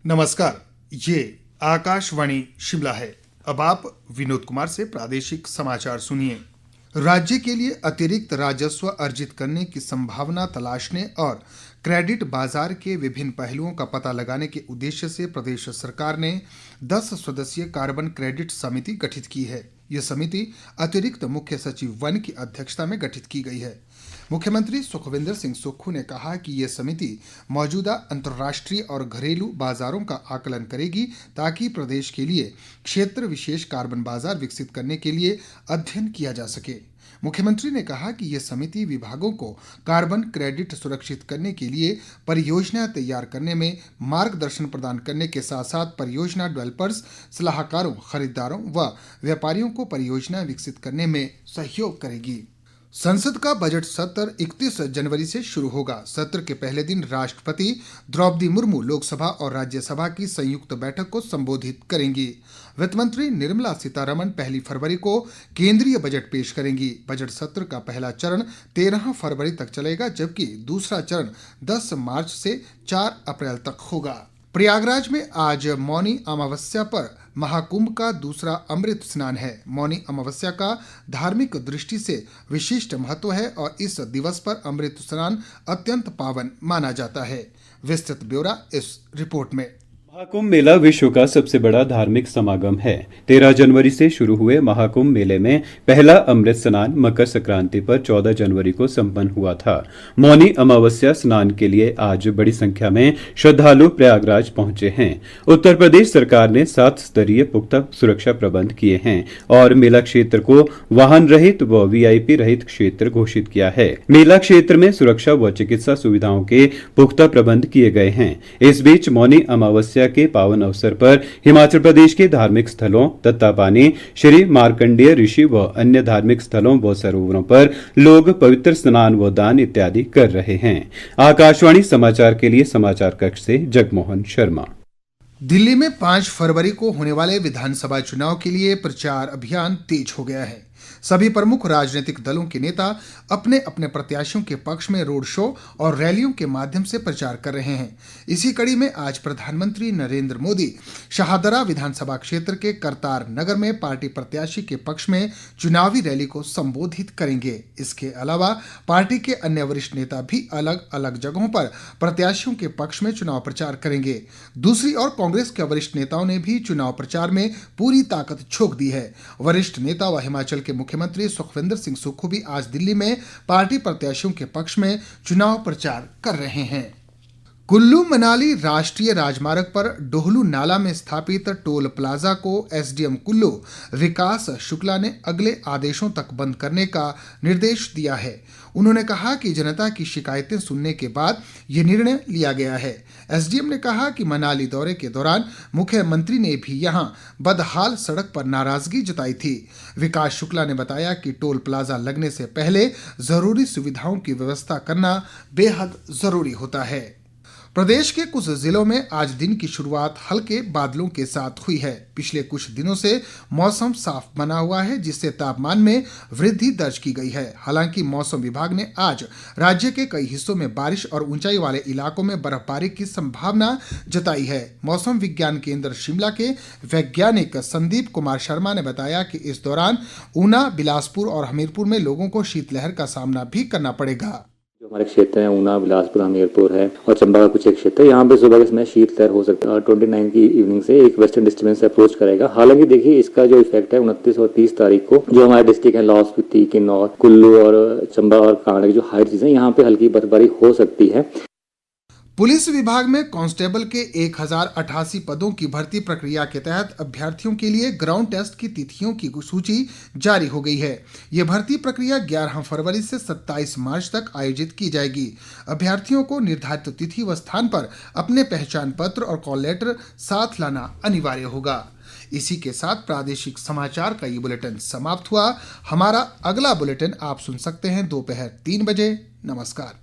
नमस्कार, ये आकाशवाणी शिमला है। अब आप विनोद कुमार से प्रादेशिक समाचार सुनिए। राज्य के लिए अतिरिक्त राजस्व अर्जित करने की संभावना तलाशने और क्रेडिट बाजार के विभिन्न पहलुओं का पता लगाने के उद्देश्य से प्रदेश सरकार ने 10 सदस्यीय कार्बन क्रेडिट समिति गठित की है। ये समिति अतिरिक्त मुख्य सचिव वन की अध्यक्षता में गठित की गई है। मुख्यमंत्री सुखविंदर सिंह सुक्खू ने कहा कि ये समिति मौजूदा अंतर्राष्ट्रीय और घरेलू बाजारों का आकलन करेगी ताकि प्रदेश के लिए क्षेत्र विशेष कार्बन बाजार विकसित करने के लिए अध्ययन किया जा सके। मुख्यमंत्री ने कहा कि ये समिति विभागों को कार्बन क्रेडिट सुरक्षित करने के लिए परियोजना तैयार करने में मार्गदर्शन प्रदान करने के साथ साथ परियोजना डेवलपर्स, सलाहकारों, खरीदारों व व्यापारियों को परियोजना विकसित करने में सहयोग करेगी। संसद का बजट सत्र 31 जनवरी से शुरू होगा। सत्र के पहले दिन राष्ट्रपति द्रौपदी मुर्मू लोकसभा और राज्यसभा की संयुक्त बैठक को संबोधित करेंगी। वित्त मंत्री निर्मला सीतारमण 1 फरवरी को केंद्रीय बजट पेश करेंगी। बजट सत्र का पहला चरण 13 फरवरी तक चलेगा, जबकि दूसरा चरण 10 मार्च से 4 अप्रैल तक होगा। प्रयागराज में आज मौनी अमावस्या पर महाकुंभ का दूसरा अमृत स्नान है। मौनी अमावस्या का धार्मिक दृष्टि से विशिष्ट महत्व है और इस दिवस पर अमृत स्नान अत्यंत पावन माना जाता है। विस्तृत ब्यौरा इस रिपोर्ट में। महाकुंभ मेला विश्व का सबसे बड़ा धार्मिक समागम है। 13 जनवरी से शुरू हुए महाकुंभ मेले में पहला अमृत स्नान मकर संक्रांति पर 14 जनवरी को संपन्न हुआ था। मौनी अमावस्या स्नान के लिए आज बड़ी संख्या में श्रद्धालु प्रयागराज पहुंचे हैं। उत्तर प्रदेश सरकार ने 7 स्तरीय पुख्ता सुरक्षा प्रबंध किए हैं और मेला क्षेत्र को वाहन रहित व वीआईपी रहित क्षेत्र घोषित किया है। मेला क्षेत्र में सुरक्षा व चिकित्सा सुविधाओं के पुख्ता प्रबंध किए गए हैं। इस बीच मौनी अमावस्या के पावन अवसर पर हिमाचल प्रदेश के धार्मिक स्थलों तत्तापानी, श्री मार्कंडेय ऋषि व अन्य धार्मिक स्थलों व सरोवरों पर लोग पवित्र स्नान व दान इत्यादि कर रहे हैं। आकाशवाणी समाचार के लिए समाचार कक्ष से जगमोहन शर्मा। दिल्ली में 5 फरवरी को होने वाले विधानसभा चुनाव के लिए प्रचार अभियान तेज हो गया है। सभी प्रमुख राजनीतिक दलों के नेता अपने अपने प्रत्याशियों के पक्ष में रोड शो और रैलियों के माध्यम से प्रचार कर रहे हैं। इसी कड़ी में आज प्रधानमंत्री नरेंद्र मोदी शाहदरा विधानसभा क्षेत्र के करतार नगर में पार्टी प्रत्याशी के पक्ष में चुनावी रैली को संबोधित करेंगे। इसके अलावा पार्टी के अन्य वरिष्ठ नेता भी अलग अलग जगहों पर प्रत्याशियों के पक्ष में चुनाव प्रचार करेंगे। दूसरी ओर कांग्रेस के वरिष्ठ नेताओं ने भी चुनाव प्रचार में पूरी ताकत झोंक दी है। वरिष्ठ नेता व हिमाचल के मुख्यमंत्री सुखविंदर सिंह सुक्खू भी आज दिल्ली में पार्टी प्रत्याशियों के पक्ष में चुनाव प्रचार कर रहे हैं। कुल्लू मनाली राष्ट्रीय राजमार्ग पर डोहलू नाला में स्थापित टोल प्लाजा को एसडीएम कुल्लू विकास शुक्ला ने अगले आदेशों तक बंद करने का निर्देश दिया है। उन्होंने कहा कि जनता की शिकायतें सुनने के बाद ये निर्णय लिया गया है। एसडीएम ने कहा कि मनाली दौरे के दौरान मुख्यमंत्री ने भी यहां बदहाल सड़क पर नाराजगी जताई थी। विकास शुक्ला ने बताया कि टोल प्लाजा लगने से पहले जरूरी सुविधाओं की व्यवस्था करना बेहद जरूरी होता है। प्रदेश के कुछ जिलों में आज दिन की शुरुआत हल्के बादलों के साथ हुई है। पिछले कुछ दिनों से मौसम साफ बना हुआ है, जिससे तापमान में वृद्धि दर्ज की गई है। हालांकि मौसम विभाग ने आज राज्य के कई हिस्सों में बारिश और ऊंचाई वाले इलाकों में बर्फबारी की संभावना जताई है। मौसम विज्ञान केंद्र शिमला के वैज्ञानिक संदीप कुमार शर्मा ने बताया कि इस दौरान ऊना, बिलासपुर और हमीरपुर में लोगों को शीतलहर का सामना भी करना पड़ेगा। जो हमारे क्षेत्र है ऊना, बिलासपुर, हमीरपुर है और चंबा का कुछ एक क्षेत्र है, यहाँ पे सुबह के समय शीतलहर हो सकता है। 29 की इवनिंग से एक वेस्टर्न डिस्टर्बेंस अप्रोच करेगा। हालांकि देखिए इसका जो इफेक्ट है 29 और 30 तारीख को जो हमारे डिस्ट्रिक्ट है लाहौल स्पीति, किन्नौर, कुल्लू और चंबा और कांगड़ा की जो हाई चीजें यहाँ पे हल्की बर्फबारी हो सकती है। पुलिस विभाग में कांस्टेबल के 1088 पदों की भर्ती प्रक्रिया के तहत अभ्यर्थियों के लिए ग्राउंड टेस्ट की तिथियों की सूची जारी हो गई है। ये भर्ती प्रक्रिया 11 फरवरी से 27 मार्च तक आयोजित की जाएगी। अभ्यर्थियों को निर्धारित तिथि व स्थान पर अपने पहचान पत्र और कॉल लेटर साथ लाना अनिवार्य होगा। इसी के साथ प्रादेशिक समाचार का ये बुलेटिन समाप्त हुआ। हमारा अगला बुलेटिन आप सुन सकते हैं दोपहर 3 बजे। नमस्कार।